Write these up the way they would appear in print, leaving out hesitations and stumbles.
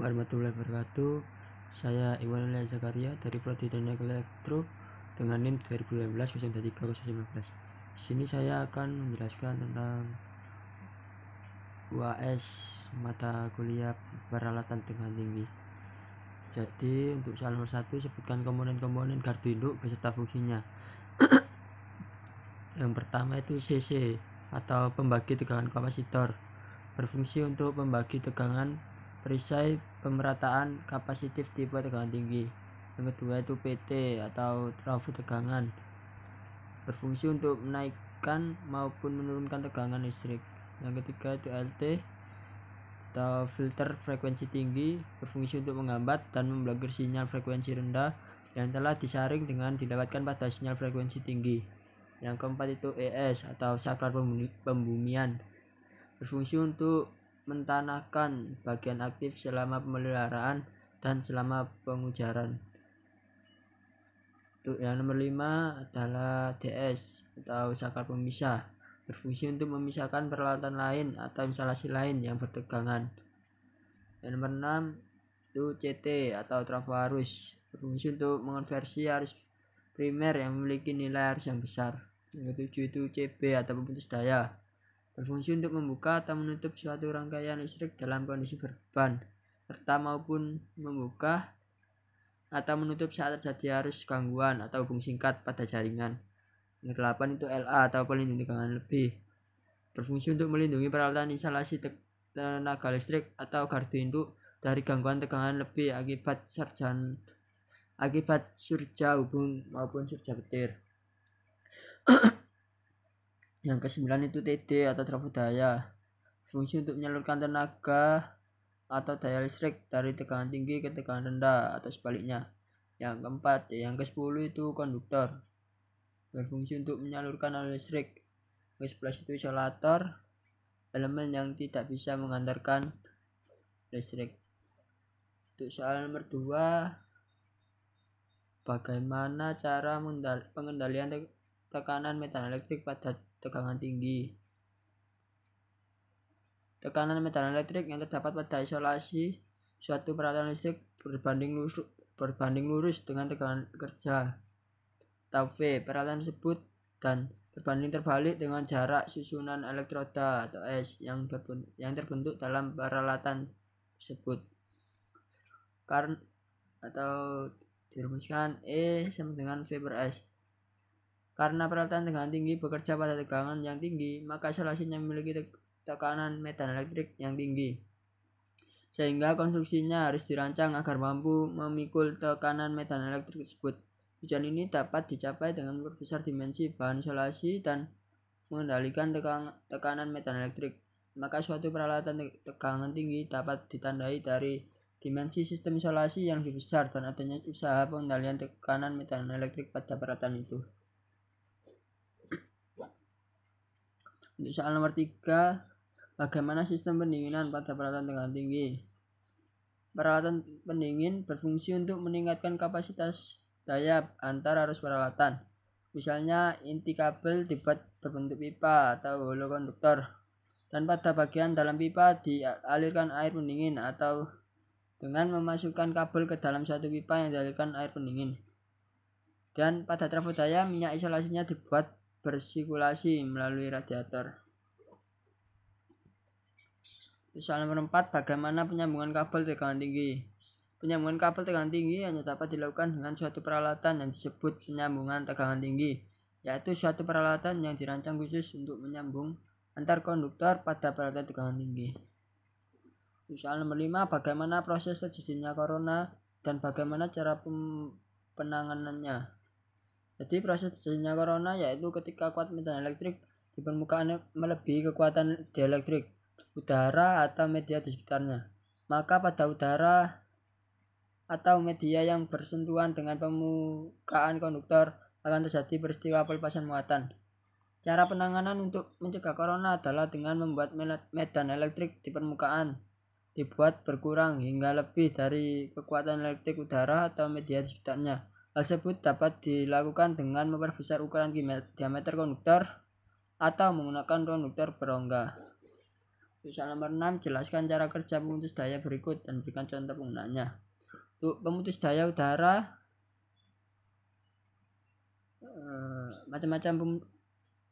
warahmatullahi wabarakatuh. Saya Iwan Elia Zakaria dari Prodi Teknik Elektro dengan NIM 2015-03-15. Di sini saya akan menjelaskan tentang UAS mata kuliah peralatan tegangan tinggi. Jadi untuk soal nomor 1, sebutkan komponen-komponen gardu induk beserta fungsinya. Yang pertama itu CC atau pembagi tegangan kapasitor, berfungsi untuk membagi tegangan perisai pemerataan kapasitif tipe tegangan tinggi. Yang kedua itu PT atau trafo tegangan, berfungsi untuk menaikkan maupun menurunkan tegangan listrik. Yang ketiga itu LT atau filter frekuensi tinggi, berfungsi untuk menghambat dan memblokir sinyal frekuensi rendah yang telah disaring dengan dilewatkan pada sinyal frekuensi tinggi. Yang keempat itu ES atau saklar pembumian, berfungsi untuk mentanahkan bagian aktif selama pemeliharaan dan selama pengujaran. Untuk yang nomor 5 adalah DS atau saklar pemisah, berfungsi untuk memisahkan peralatan lain atau instalasi lain yang bertegangan. Yang nomor 6 itu CT atau trafo arus, berfungsi untuk mengonversi arus primer yang memiliki nilai arus yang besar. Yang ketujuh itu CB atau pemutus daya, berfungsi untuk membuka atau menutup suatu rangkaian listrik dalam kondisi berbeban, serta maupun membuka atau menutup saat terjadi arus gangguan atau hubung singkat pada jaringan. Yang ke-8 itu LA atau pelindung tegangan lebih, berfungsi untuk melindungi peralatan instalasi tenaga listrik atau gardu induk dari gangguan tegangan lebih akibat surja hubung maupun surja petir. Yang ke-9 itu TD atau trafo daya, fungsi untuk menyalurkan tenaga atau daya listrik dari tegangan tinggi ke tegangan rendah atau sebaliknya. Yang keempat, yang ke-10 itu konduktor, berfungsi untuk menyalurkan arus listrik. Yang ke-11 itu isolator, elemen yang tidak bisa mengantarkan listrik. Untuk soal nomor 2, bagaimana cara pengendalian tekanan medan elektrik pada tegangan tinggi. Tekanan medan elektrik yang terdapat pada isolasi suatu peralatan listrik berbanding lurus dengan tegangan kerja atau V peralatan tersebut dan berbanding terbalik dengan jarak susunan elektroda atau S yang terbentuk dalam peralatan tersebut. Atau dirumuskan E sama dengan V per S. Karena peralatan tegangan tinggi bekerja pada tegangan yang tinggi, maka isolasinya memiliki tekanan medan elektrik yang tinggi, sehingga konstruksinya harus dirancang agar mampu memikul tekanan medan elektrik tersebut. Tujuan ini dapat dicapai dengan memperbesar dimensi bahan isolasi dan mengendalikan tekanan medan elektrik. Maka suatu peralatan tegangan tinggi dapat ditandai dari dimensi sistem isolasi yang lebih besar dan adanya usaha pengendalian tekanan medan elektrik pada peralatan itu. Untuk soal nomor 3, bagaimana sistem pendinginan pada peralatan tegangan tinggi. Peralatan pendingin berfungsi untuk meningkatkan kapasitas daya antar arus peralatan. Misalnya inti kabel dibuat berbentuk pipa atau holo konduktor, dan pada bagian dalam pipa dialirkan air pendingin atau dengan memasukkan kabel ke dalam satu pipa yang dialirkan air pendingin. Dan pada trafo daya minyak isolasinya dibuat bersirkulasi melalui radiator. Soal nomor 4, bagaimana penyambungan kabel tegangan tinggi. Penyambungan kabel tegangan tinggi hanya dapat dilakukan dengan suatu peralatan yang disebut penyambungan tegangan tinggi, yaitu suatu peralatan yang dirancang khusus untuk menyambung antar konduktor pada peralatan tegangan tinggi. Soal nomor 5, bagaimana proses terjadinya corona dan bagaimana cara penanganannya. Jadi proses terjadinya corona yaitu ketika kuat medan elektrik di permukaan melebihi kekuatan dielektrik udara atau media di sekitarnya. Maka pada udara atau media yang bersentuhan dengan permukaan konduktor akan terjadi peristiwa pelepasan muatan. Cara penanganan untuk mencegah corona adalah dengan membuat medan elektrik di permukaan dibuat berkurang hingga lebih dari kekuatan elektrik udara atau media di sekitarnya. Hal tersebut dapat dilakukan dengan memperbesar ukuran diameter konduktor atau menggunakan konduktor berongga. Soal nomor 6, jelaskan cara kerja pemutus daya berikut dan berikan contoh penggunaannya. Untuk pemutus daya udara, macam-macam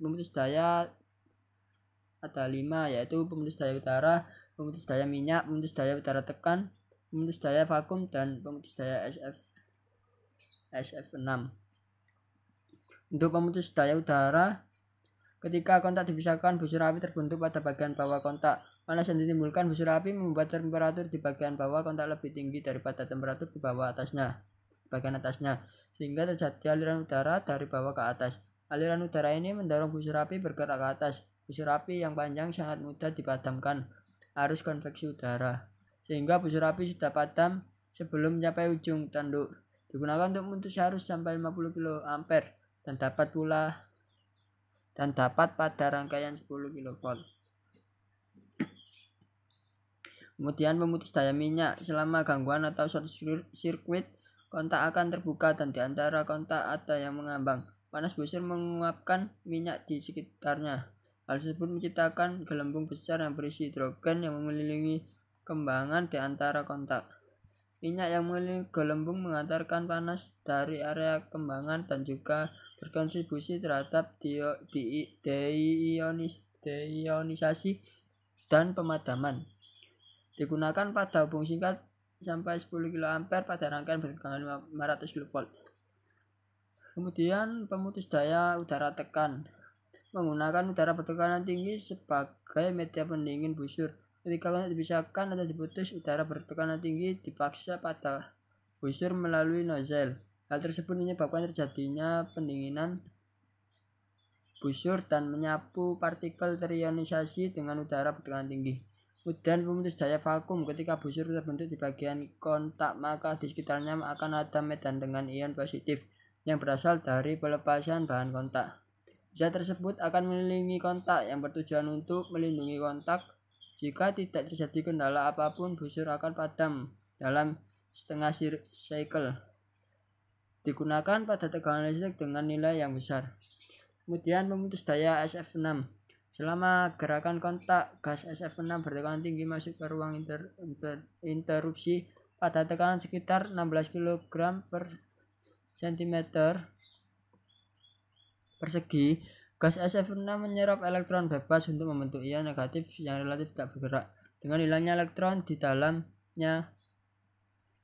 pemutus daya ada 5, yaitu pemutus daya udara, pemutus daya minyak, pemutus daya udara tekan, pemutus daya vakum, dan pemutus daya SF6. Untuk pemutus daya udara, ketika kontak dipisahkan, busur api terbentuk pada bagian bawah kontak. Panas yang ditimbulkan busur api membuat temperatur di bagian bawah kontak lebih tinggi daripada temperatur di bagian atasnya, sehingga terjadi aliran udara dari bawah ke atas. Aliran udara ini mendorong busur api bergerak ke atas. Busur api yang panjang sangat mudah dipadamkan arus konveksi udara, sehingga busur api sudah padam sebelum mencapai ujung tanduk. Digunakan untuk memutus arus sampai 50 kA dan dapat pada rangkaian 10 kV. Kemudian pemutus daya minyak, selama gangguan atau short circuit, kontak akan terbuka dan di antara kontak ada yang mengambang. Panas busur menguapkan minyak di sekitarnya. Hal tersebut menciptakan gelembung besar yang berisi hidrogen yang mengelilingi kembangan di antara kontak. Minyak yang mengelilingi gelembung mengantarkan panas dari area kembangan dan juga berkontribusi terhadap deionisasi dan pemadaman. Digunakan pada hubung singkat sampai 10 kA pada rangkaian bertegangan 500 kV. Kemudian pemutus daya udara tekan, menggunakan udara bertekanan tinggi sebagai media pendingin busur. Ketika kontak dipisahkan atau diputus, udara bertekanan tinggi dipaksa pada busur melalui nozzle. Hal tersebut menyebabkan terjadinya pendinginan busur dan menyapu partikel terionisasi dengan udara bertekanan tinggi. Kemudian pemutus daya vakum, ketika busur terbentuk di bagian kontak, maka di sekitarnya akan ada medan dengan ion positif yang berasal dari pelepasan bahan kontak. Zat tersebut akan mengelilingi kontak yang bertujuan untuk melindungi kontak. Jika tidak terjadi kendala apapun, busur akan padam dalam setengah cycle. Digunakan pada tegangan listrik dengan nilai yang besar. Kemudian pemutus daya SF6. Selama gerakan kontak, gas SF6 bertekanan tinggi masuk ke ruang interupsi pada tekanan sekitar 16 kg per cm persegi. Gas SF6 menyerap elektron bebas untuk membentuk ion negatif yang relatif tidak bergerak. Dengan hilangnya elektron di dalamnya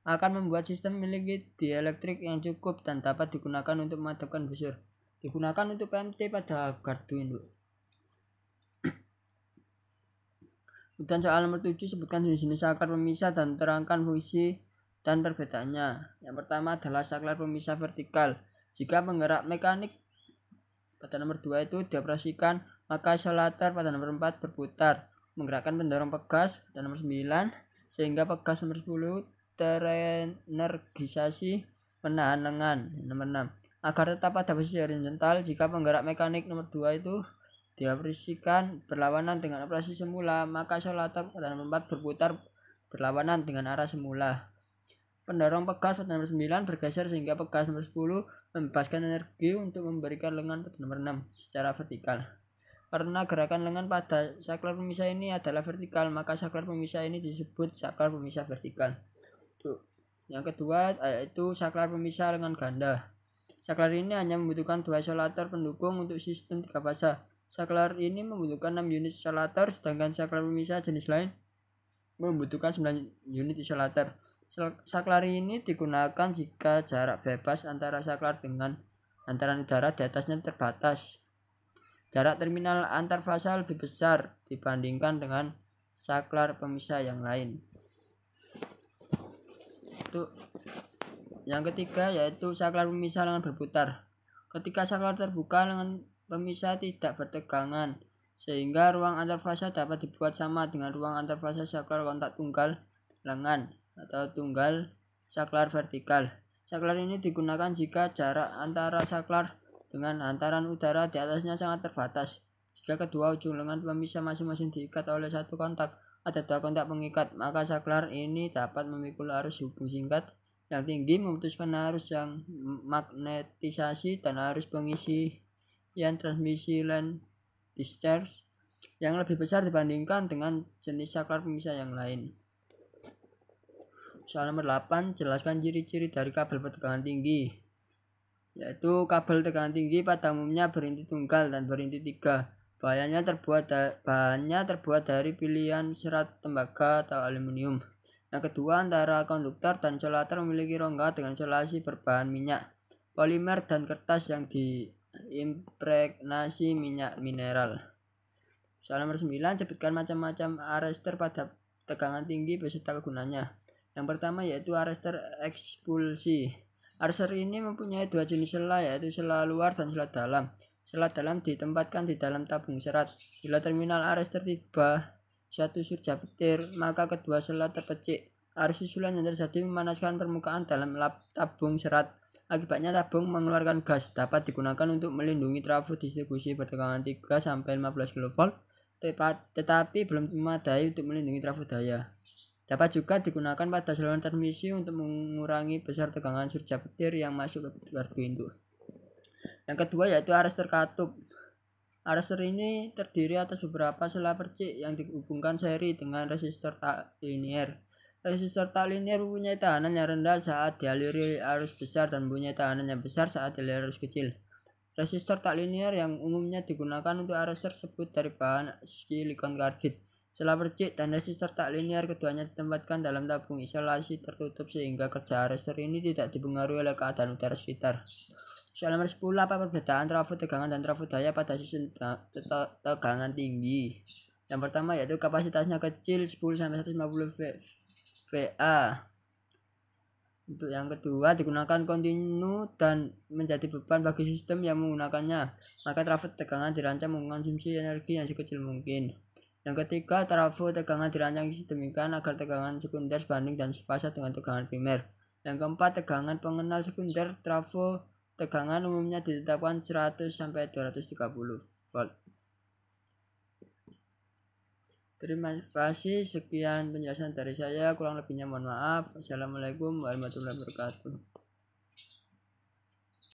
akan membuat sistem memiliki dielektrik yang cukup dan dapat digunakan untuk memadamkan busur. Digunakan untuk PMT pada gardu induk. Kemudian soal nomor 7, sebutkan jenis-jenis saklar pemisah dan terangkan fungsi dan perbedaannya. Yang pertama adalah saklar pemisah vertikal. Jika penggerak mekanik pada nomor 2 itu dioperasikan, maka isolator pada nomor 4 berputar, menggerakkan pendorong pegas pada nomor 9, sehingga pegas nomor 10 terenergisasi menahan lengan. Nomor 6, agar tetap pada posisi horizontal, jika penggerak mekanik nomor 2 itu dioperasikan berlawanan dengan operasi semula, maka isolator pada nomor 4 berputar berlawanan dengan arah semula. Pendorong pegas pada nomor 9 bergeser sehingga pegas nomor 10 membebaskan energi untuk memberikan lengan pada nomor 6 secara vertikal. Karena gerakan lengan pada saklar pemisah ini adalah vertikal, maka saklar pemisah ini disebut saklar pemisah vertikal. Yang kedua yaitu saklar pemisah lengan ganda. Saklar ini hanya membutuhkan 2 isolator pendukung untuk sistem 3 fasa. Saklar ini membutuhkan 6 unit isolator, sedangkan saklar pemisah jenis lain membutuhkan 9 unit isolator. Saklar ini digunakan jika jarak bebas antara saklar dengan antaran udara di atasnya terbatas. Jarak terminal antar fasa lebih besar dibandingkan dengan saklar pemisah yang lain. Yang ketiga yaitu saklar pemisah lengan berputar. Ketika saklar terbuka, lengan pemisah tidak bertegangan, sehingga ruang antar fasa dapat dibuat sama dengan ruang antar fasa saklar kontak tunggal lengan atau tunggal saklar vertikal. Saklar ini digunakan jika jarak antara saklar dengan antaran udara di atasnya sangat terbatas. Jika kedua ujung lengan pemisah masing-masing diikat oleh satu kontak, ada 2 kontak pengikat, maka saklar ini dapat memikul arus hubung singkat yang tinggi, memutuskan arus yang magnetisasi dan arus pengisian transmisi line discharge. yang lebih besar dibandingkan dengan jenis saklar pemisah yang lain. Soal nomor 8, jelaskan ciri-ciri dari kabel bertegangan tinggi. Yaitu kabel tegangan tinggi pada umumnya berinti tunggal dan berinti 3. Bahannya terbuat dari pilihan serat tembaga atau aluminium. Yang kedua, antara konduktor dan isolator memiliki rongga dengan isolasi berbahan minyak, polimer, dan kertas yang diimpregnasi minyak mineral. Soal nomor 9, sebutkan macam-macam arrestor pada tegangan tinggi beserta kegunaannya. Yang pertama yaitu arrestor ekspulsi. Arrestor ini mempunyai dua jenis sela, yaitu sela luar dan sela dalam. Sela dalam ditempatkan di dalam tabung serat. Bila terminal arrestor tiba suatu surga petir, maka kedua sela terpecik. Arus susulan yang terjadi memanaskan permukaan dalam tabung serat. Akibatnya tabung mengeluarkan gas. Dapat digunakan untuk melindungi trafo distribusi bertegangan 3 sampai 15 kV, tetapi belum memadai untuk melindungi trafo daya. Dapat juga digunakan pada saluran transmisi untuk mengurangi besar tegangan surga petir yang masuk ke gardu induk. Yang kedua yaitu arrestor katup. Arrestor ini terdiri atas beberapa sela percik yang dihubungkan seri dengan resistor tak linier. Resistor tak linier mempunyai tegangan yang rendah saat dialiri arus besar dan mempunyai tegangan yang besar saat dialiri arus kecil. Resistor tak linier yang umumnya digunakan untuk arrestor tersebut dari bahan silikon karbid. Sela percik dan resistor tak linier keduanya ditempatkan dalam tabung isolasi tertutup sehingga kerja arrestor ini tidak dipengaruhi oleh keadaan udara sekitar. Soal nomor 10, apa perbedaan trafo tegangan dan trafo daya pada sistem tegangan tinggi? Yang pertama yaitu kapasitasnya kecil 10-150 VA. Untuk yang kedua, digunakan kontinu dan menjadi beban bagi sistem yang menggunakannya. Maka trafo tegangan dirancang mengkonsumsi energi yang sekecil mungkin. Yang ketiga, trafo tegangan dirancang sedemikian agar tegangan sekunder sebanding dan sepasang dengan tegangan primer. Yang keempat, tegangan pengenal sekunder trafo tegangan umumnya ditetapkan 100 sampai 230 volt. Terima kasih, sekian penjelasan dari saya, kurang lebihnya mohon maaf. Assalamualaikum warahmatullahi wabarakatuh.